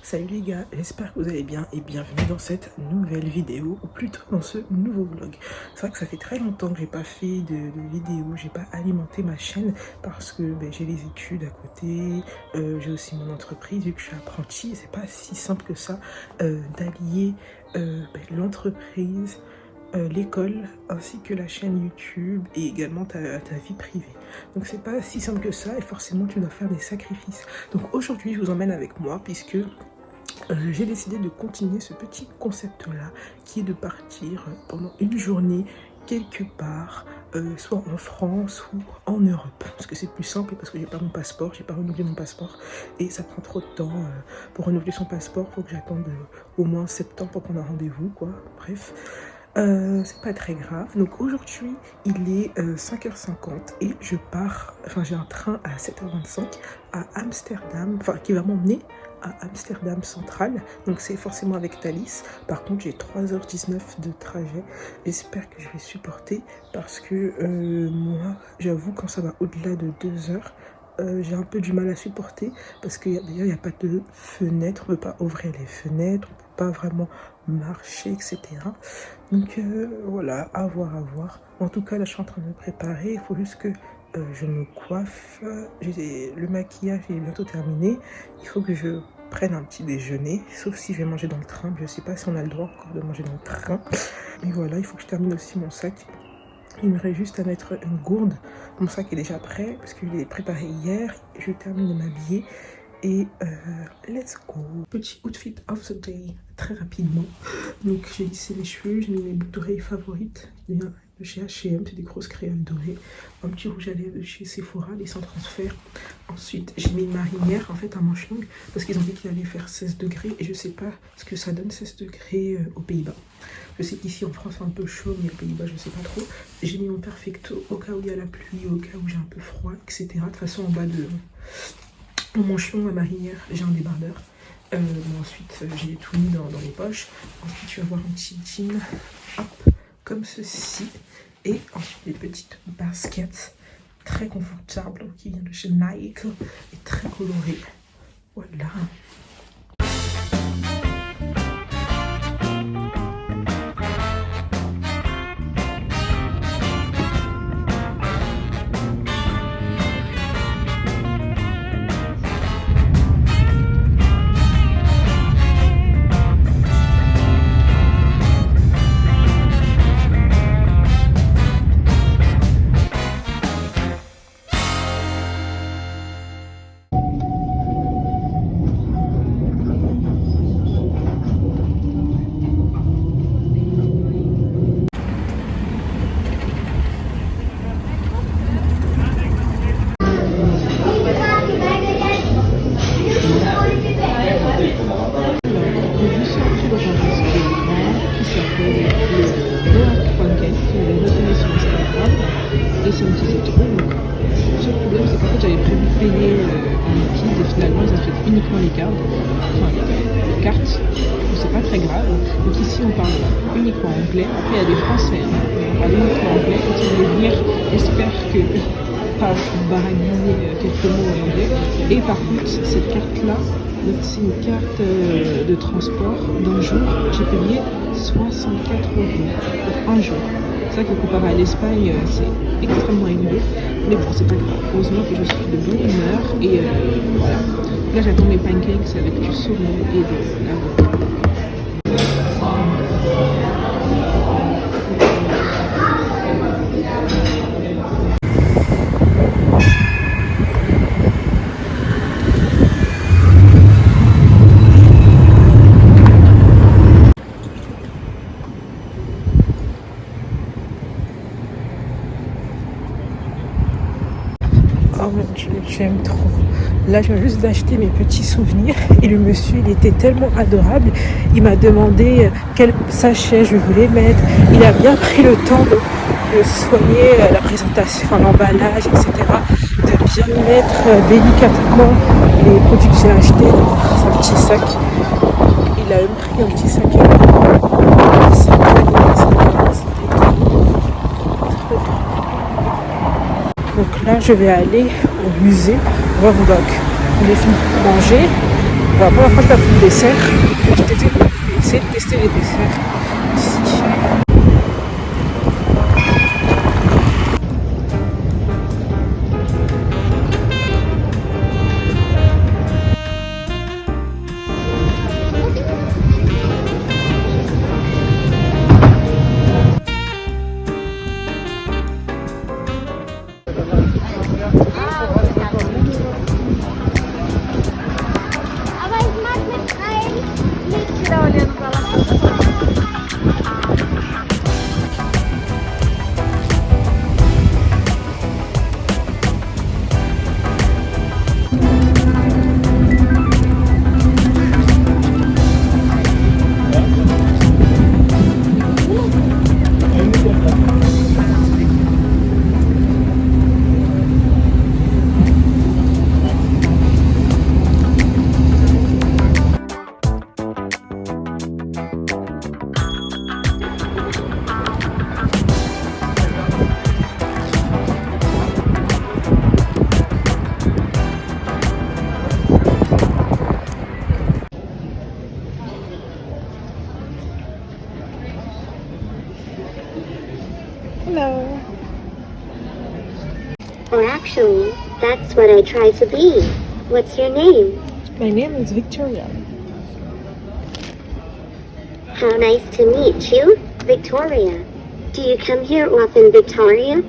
Salut les gars, j'espère que vous allez bien et bienvenue dans cette nouvelle vidéo, ou plutôt dans ce nouveau vlog. C'est vrai que ça fait très longtemps que j'ai pas fait de vidéo, j'ai pas alimenté ma chaîne parce que j'ai les études à côté, j'ai aussi mon entreprise, vu que je suis apprentie, c'est pas si simple que ça d'allier l'entreprise, l'école ainsi que la chaîne YouTube et également ta vie privée. Donc c'est pas si simple que ça et forcément tu dois faire des sacrifices. Donc aujourd'hui je vous emmène avec moi puisque j'ai décidé de continuer ce petit concept là qui est de partir pendant une journée quelque part, soit en France ou en Europe, parce que c'est plus simple, parce que j'ai pas mon passeport, j'ai pas renouvelé mon passeport et ça prend trop de temps. Pour renouveler son passeport, faut que j'attende au moins septembre pour prendre un rendez-vous, quoi. Bref, c'est pas très grave. Donc aujourd'hui il est 5h50 et je pars, enfin j'ai un train à 7h25 à Amsterdam, enfin qui va m'emmener à Amsterdam Central, donc c'est forcément avec Thalys. Par contre j'ai 3h19 de trajet, j'espère que je vais supporter parce que moi j'avoue quand ça va au-delà de 2 heures, j'ai un peu du mal à supporter parce que déjà il n'y a pas de fenêtre, on ne peut pas ouvrir les fenêtres, on ne peut pas vraiment marcher, etc. Donc voilà, à voir. En tout cas là je suis en train de me préparer, il faut juste que je me coiffe, le maquillage est bientôt terminé, il faut que je prenne un petit déjeuner, sauf si je vais manger dans le train, je ne sais pas si on a le droit encore de manger dans le train. Et voilà, il faut que je termine aussi mon sac. Il me reste juste à mettre une gourde. Mon sac est déjà prêt parce qu'il est préparé hier. Je termine de m'habiller et let's go. Petit outfit of the day, très rapidement. Donc j'ai lissé mes cheveux, j'ai mis mes boucles d'oreilles favorites. Il y a de chez H&M, c'est des grosses créoles dorées. Un petit rouge à lèvres de chez Sephora, les sans transfert. Ensuite j'ai mis une marinière, en fait un manche longue, parce qu'ils ont dit qu'il allait faire 16 degrés et je sais pas ce que ça donne 16 degrés aux Pays-Bas. Je sais qu'ici en France c'est un peu chaud, mais aux Pays-Bas je sais pas trop. J'ai mis mon perfecto au cas où il y a la pluie, au cas où j'ai un peu froid, etc. De toute façon en bas de mon manche long, ma marinière, j'ai un débardeur. Ensuite j'ai tout mis dans les poches. Ensuite je vais avoir un petit jean, hop, comme ceci. Et ensuite des petites baskets très confortables qui viennent de chez Nike et très colorées. Voilà. Uniquement les cartes, c'est pas très grave. Donc ici on parle uniquement anglais. Après il y a des français, on parle uniquement anglais. Quand ils vont venir, j'espère que pas baragouiner quelques mots en anglais. Et par contre cette carte là, c'est une carte de transport d'un jour. J'ai payé 64 € pour un jour. C'est vrai que comparé à l'Espagne, c'est extrêmement élevé. Mais bon, c'est pas grave. Heureusement que je suis de bonne humeur. Et voilà. Là, j'attends mes pancakes avec du saumon et de l'avocat. Oh mon Dieu, j'aime trop. Là, je viens juste d'acheter mes petits souvenirs et le monsieur, il était tellement adorable. Il m'a demandé quel sachet je voulais mettre. Il a bien pris le temps de soigner la présentation, enfin l'emballage, etc. De bien mettre délicatement les produits que j'ai achetés dans un petit sac. Il a même pris un petit sac. Donc là, je vais aller au musée Van Gogh. On est fini de manger Bon, la première fois que tu as pris le dessert, je t'ai dit de essayer de tester les desserts ici. Aber ich mag mit rein nicht. Hello. Or actually, that's what I try to be. What's your name? My name is Victoria. How nice to meet you, Victoria. Do you come here often, Victoria?